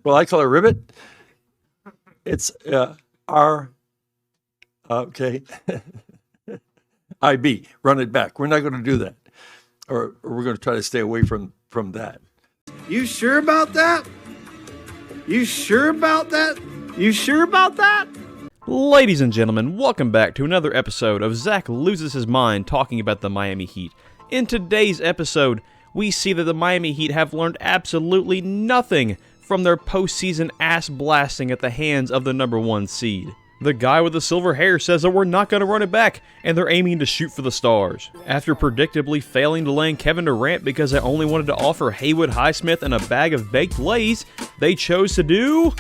Well, I call it ribbit. It's okay. IB, run it back. We're not going to do that. Or we're going to try to stay away from that. You sure about that? You sure about that? You sure about that? Ladies and gentlemen, welcome back to another episode of Zach Loses His Mind talking about the Miami Heat. In today's episode, we see that the Miami Heat have learned absolutely nothing from their postseason ass blasting at the hands of the number one seed. The guy with the silver hair says that we're not going to run it back, and they're aiming to shoot for the stars. After predictably failing to land Kevin Durant because they only wanted to offer Haywood Highsmith and a bag of baked lays, they chose to do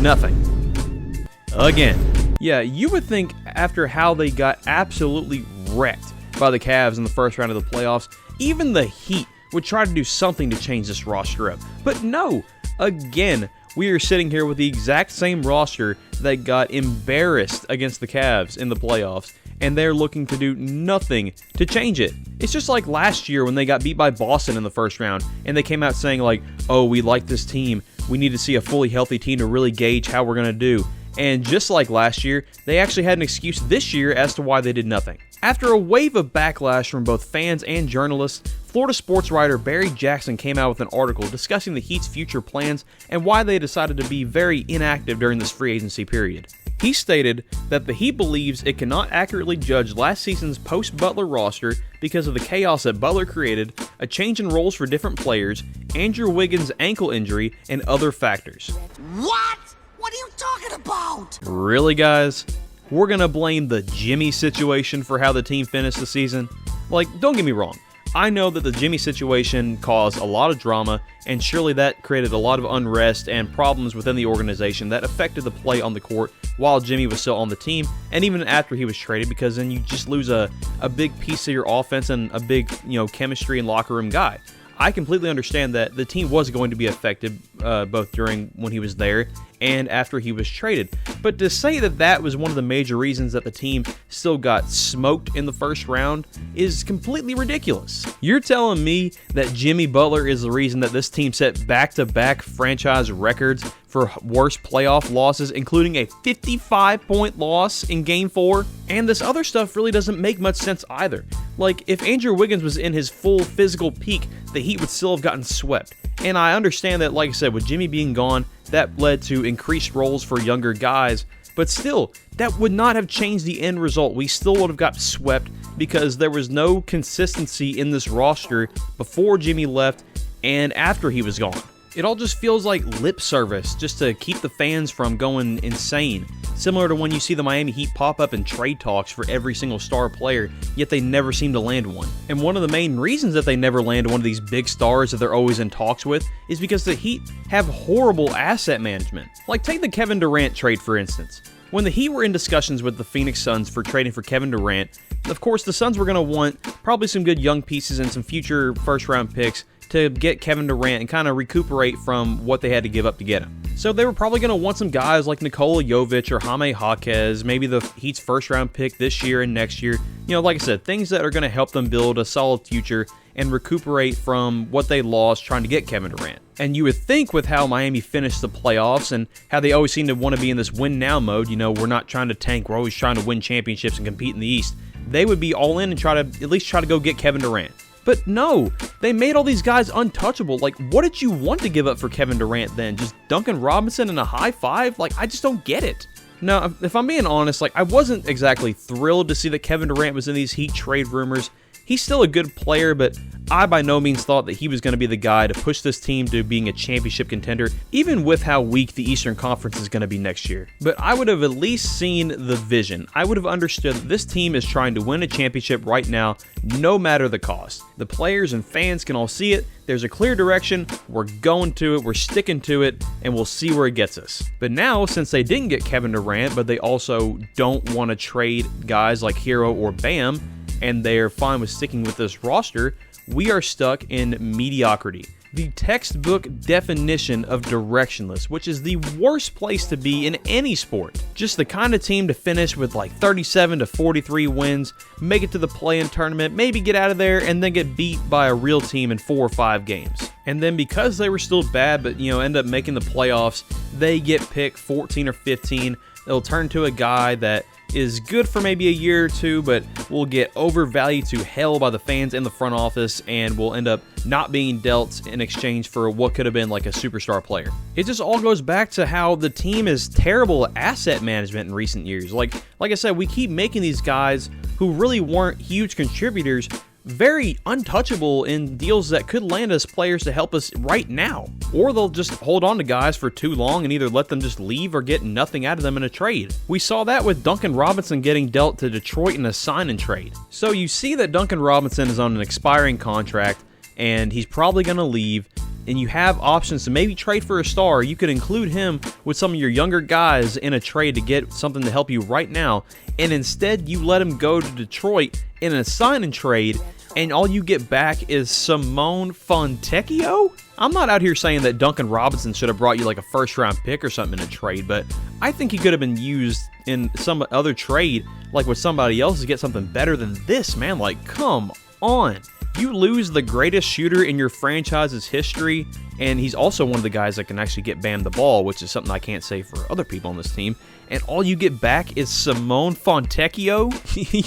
nothing. Again. Yeah, you would think after how they got absolutely wrecked by the Cavs in the first round of the playoffs, even the Heat would try to do something to change this roster up. But no, again, we are sitting here with the exact same roster that got embarrassed against the Cavs in the playoffs, and they're looking to do nothing to change it. It's just like last year when they got beat by Boston in the first round, and they came out saying like, oh, we like this team. We need to see a fully healthy team to really gauge how we're going to do. And just like last year, they actually had an excuse this year as to why they did nothing. After a wave of backlash from both fans and journalists, Florida sports writer Barry Jackson came out with an article discussing the Heat's future plans and why they decided to be very inactive during this free agency period. He stated that the Heat believes it cannot accurately judge last season's post-Butler roster because of the chaos that Butler created, a change in roles for different players, Andrew Wiggins' ankle injury, and other factors. What? What are you talking about? Really, guys? We're going to blame the Jimmy situation for how the team finished the season? Like, don't get me wrong. I know that the Jimmy situation caused a lot of drama, and surely that created a lot of unrest and problems within the organization that affected the play on the court while Jimmy was still on the team, and even after he was traded, because then you just lose a big piece of your offense and a big, chemistry and locker room guy. I completely understand that the team was going to be affected both during when he was there and after he was traded. But to say that that was one of the major reasons that the team still got smoked in the first round is completely ridiculous. You're telling me that Jimmy Butler is the reason that this team set back-to-back franchise records for worst playoff losses, including a 55-point loss in Game 4? And this other stuff really doesn't make much sense either. Like, if Andrew Wiggins was in his full physical peak, the Heat would still have gotten swept. And I understand that, like I said, with Jimmy being gone, that led to increased roles for younger guys. But still, that would not have changed the end result. We still would have got swept because there was no consistency in this roster before Jimmy left and after he was gone. It all just feels like lip service just to keep the fans from going insane. Similar to when you see the Miami Heat pop up in trade talks for every single star player, yet they never seem to land one. And one of the main reasons that they never land one of these big stars that they're always in talks with is because the Heat have horrible asset management. Like, take the Kevin Durant trade, for instance. When the Heat were in discussions with the Phoenix Suns for trading for Kevin Durant, of course the Suns were going to want probably some good young pieces and some future first-round picks to get Kevin Durant and kind of recuperate from what they had to give up to get him. So they were probably going to want some guys like Nikola Jovic or Jaime Jaquez, maybe the Heat's first-round pick this year and next year. Like I said, things that are going to help them build a solid future and recuperate from what they lost trying to get Kevin Durant. And you would think with how Miami finished the playoffs and how they always seem to want to be in this win-now mode, we're not trying to tank, we're always trying to win championships and compete in the East, they would be all in and at least try to go get Kevin Durant. But no, they made all these guys untouchable. Like, what did you want to give up for Kevin Durant then? Just Duncan Robinson and a high five? Like, I just don't get it. Now, if I'm being honest, I wasn't exactly thrilled to see that Kevin Durant was in these Heat trade rumors. He's still a good player, but I by no means thought that he was going to be the guy to push this team to being a championship contender, even with how weak the Eastern Conference is going to be next year. But I would have at least seen the vision. I would have understood that this team is trying to win a championship right now, no matter the cost. The players and fans can all see it. There's a clear direction. We're going to it. We're sticking to it, and we'll see where it gets us. But now, since they didn't get Kevin Durant, but they also don't want to trade guys like Hero or Bam, and they're fine with sticking with this roster, we are stuck in mediocrity. The textbook definition of directionless, which is the worst place to be in any sport. Just the kind of team to finish with like 37 to 43 wins, make it to the play-in tournament, maybe get out of there, and then get beat by a real team in 4 or 5 games. And then because they were still bad, but end up making the playoffs, they get picked 14 or 15. They'll turn to a guy that is good for maybe a year or two, but will get overvalued to hell by the fans in the front office and will end up not being dealt in exchange for what could have been like a superstar player. It just all goes back to how the team is terrible at asset management in recent years. Like I said, we keep making these guys who really weren't huge contributors very untouchable in deals that could land us players to help us right now. Or they'll just hold on to guys for too long and either let them just leave or get nothing out of them in a trade. We saw that with Duncan Robinson getting dealt to Detroit in a sign and trade. So you see that Duncan Robinson is on an expiring contract and he's probably going to leave, and you have options to maybe trade for a star. You could include him with some of your younger guys in a trade to get something to help you right now, and instead you let him go to Detroit in a sign and trade, and all you get back is Simone Fontecchio? I'm not out here saying that Duncan Robinson should have brought you like a first-round pick or something in a trade, but I think he could have been used in some other trade, like with somebody else, to get something better than this, man. Like, come on. You lose the greatest shooter in your franchise's history, and he's also one of the guys that can actually get Bam the ball, which is something I can't say for other people on this team, and all you get back is Simone Fontecchio?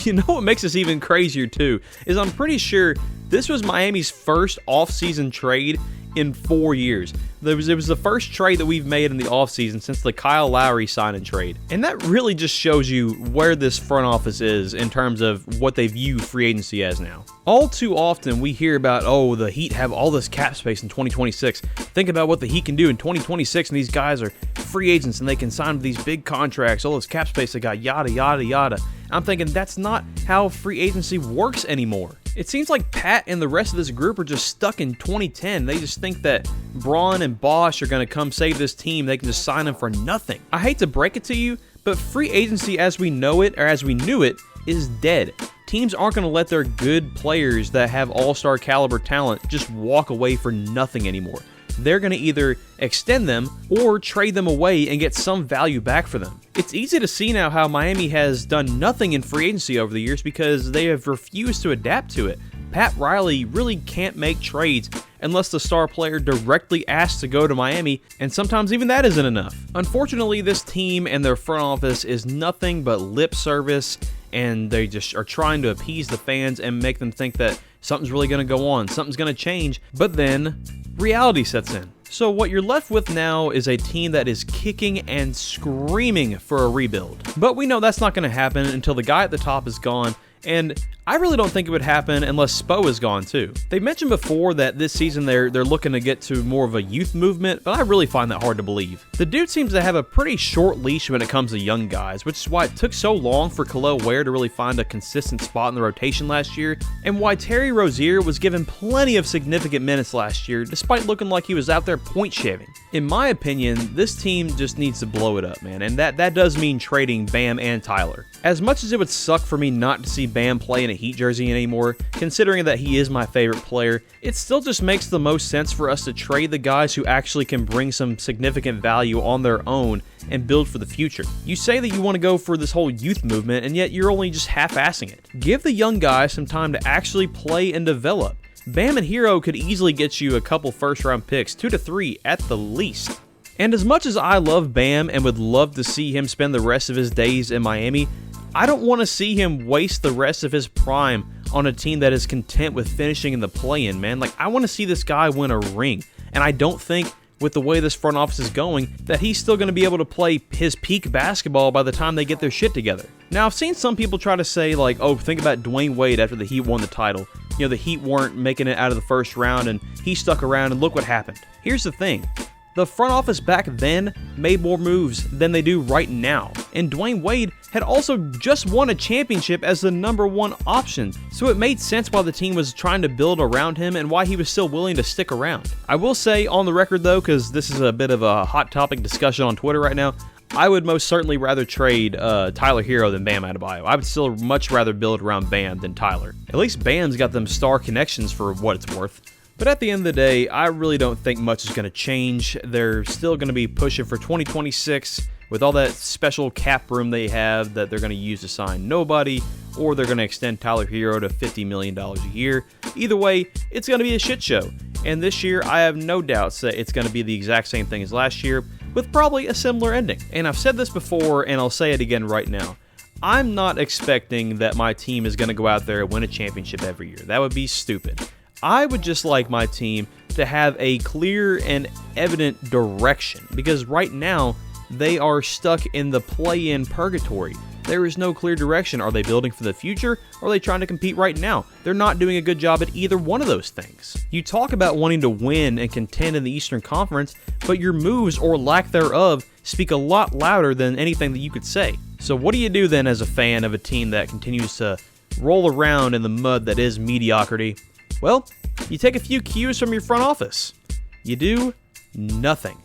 You know what makes this even crazier, too, is I'm pretty sure this was Miami's first offseason trade in 4 years. It was the first trade that we've made in the offseason since the Kyle Lowry sign and trade. And that really just shows you where this front office is in terms of what they view free agency as now. All too often we hear about, oh, the Heat have all this cap space in 2026. Think about what the Heat can do in 2026, and these guys are free agents and they can sign these big contracts, all this cap space they got, yada, yada, yada. I'm thinking that's not how free agency works anymore. It seems like Pat and the rest of this group are just stuck in 2010. They just think that Braun and Bosch are going to come save this team. They can just sign them for nothing. I hate to break it to you, but free agency as we know it, or as we knew it, is dead. Teams aren't going to let their good players that have all-star caliber talent just walk away for nothing anymore. They're going to either extend them or trade them away and get some value back for them. It's easy to see now how Miami has done nothing in free agency over the years because they have refused to adapt to it. Pat Riley really can't make trades unless the star player directly asks to go to Miami, and sometimes even that isn't enough. Unfortunately, this team and their front office is nothing but lip service, and they just are trying to appease the fans and make them think that something's really going to go on, something's going to change, but then reality sets in. So what you're left with now is a team that is kicking and screaming for a rebuild. But we know that's not going to happen until the guy at the top is gone, and I really don't think it would happen unless Spo is gone too. They mentioned before that this season they're looking to get to more of a youth movement, but I really find that hard to believe. The dude seems to have a pretty short leash when it comes to young guys, which is why it took so long for Khalil Ware to really find a consistent spot in the rotation last year, and why Terry Rozier was given plenty of significant minutes last year, despite looking like he was out there point shaving. In my opinion, this team just needs to blow it up, man, and that does mean trading Bam and Tyler. As much as it would suck for me not to see Bam play in a Heat jersey anymore, considering that he is my favorite player, it still just makes the most sense for us to trade the guys who actually can bring some significant value on their own and build for the future. You say that you want to go for this whole youth movement, and yet you're only just half-assing it. Give the young guys some time to actually play and develop. Bam and Hero could easily get you a couple first-round picks, 2 to 3 at the least. And as much as I love Bam and would love to see him spend the rest of his days in Miami, I don't want to see him waste the rest of his prime on a team that is content with finishing in the play-in, man. Like, I want to see this guy win a ring, and I don't think with the way this front office is going that he's still going to be able to play his peak basketball by the time they get their shit together. Now, I've seen some people try to say, like, oh, think about Dwayne Wade after the Heat won the title. You know, the Heat weren't making it out of the first round, and he stuck around, and look what happened. Here's the thing. The front office back then made more moves than they do right now, and Dwayne Wade had also just won a championship as the #1 option, so it made sense why the team was trying to build around him and why he was still willing to stick around. I will say on the record though, because this is a bit of a hot topic discussion on Twitter right now, I would most certainly rather trade Tyler Hero than Bam Adebayo. I would still much rather build around Bam than Tyler. At least Bam's got them star connections for what it's worth. But at the end of the day, I really don't think much is going to change. They're still going to be pushing for 2026 with all that special cap room they have that they're going to use to sign nobody, or they're going to extend Tyler Hero to $50 million a year. Either way, it's going to be a shit show. And this year, I have no doubts that it's going to be the exact same thing as last year, with probably a similar ending. And I've said this before, and I'll say it again right now. I'm not expecting that my team is going to go out there and win a championship every year. That would be stupid. I would just like my team to have a clear and evident direction, because right now, they are stuck in the play-in purgatory. There is no clear direction. Are they building for the future, or are they trying to compete right now? They're not doing a good job at either one of those things. You talk about wanting to win and contend in the Eastern Conference, but your moves, or lack thereof, speak a lot louder than anything that you could say. So what do you do then as a fan of a team that continues to roll around in the mud that is mediocrity? Well, you take a few cues from your front office. You do nothing.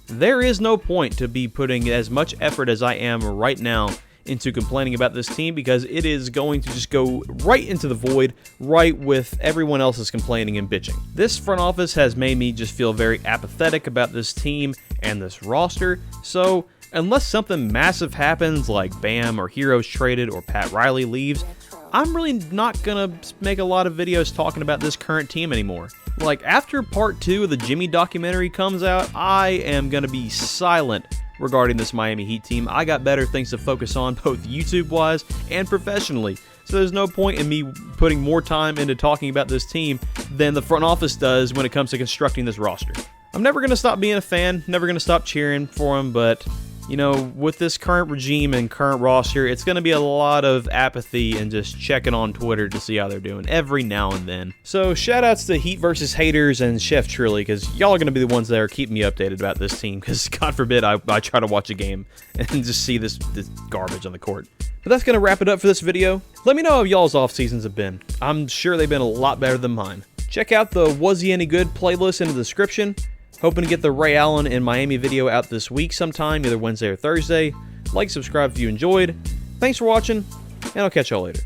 There is no point to be putting as much effort as I am right now into complaining about this team, because it is going to just go right into the void, right with everyone else's complaining and bitching. This front office has made me just feel very apathetic about this team and this roster, so unless something massive happens like Bam or Heroes traded or Pat Riley leaves, I'm really not gonna make a lot of videos talking about this current team anymore. Like, after part 2 of the Jimmy documentary comes out, I am gonna be silent regarding this Miami Heat team. I got better things to focus on, both YouTube-wise and professionally. So there's no point in me putting more time into talking about this team than the front office does when it comes to constructing this roster. I'm never going to stop being a fan, never going to stop cheering for them, but, you know, with this current regime and current roster, it's going to be a lot of apathy and just checking on Twitter to see how they're doing every now and then. So shoutouts to Heat versus Haters and Chef Truly, because y'all are going to be the ones that are keeping me updated about this team, because God forbid I try to watch a game and just see this garbage on the court. But that's going to wrap it up for this video. Let me know how y'all's off seasons have been. I'm sure they've been a lot better than mine. Check out the Was He Any Good playlist in the description. Hoping to get the Ray Allen and Miami video out this week sometime, either Wednesday or Thursday. Like, subscribe if you enjoyed. Thanks for watching, and I'll catch y'all later.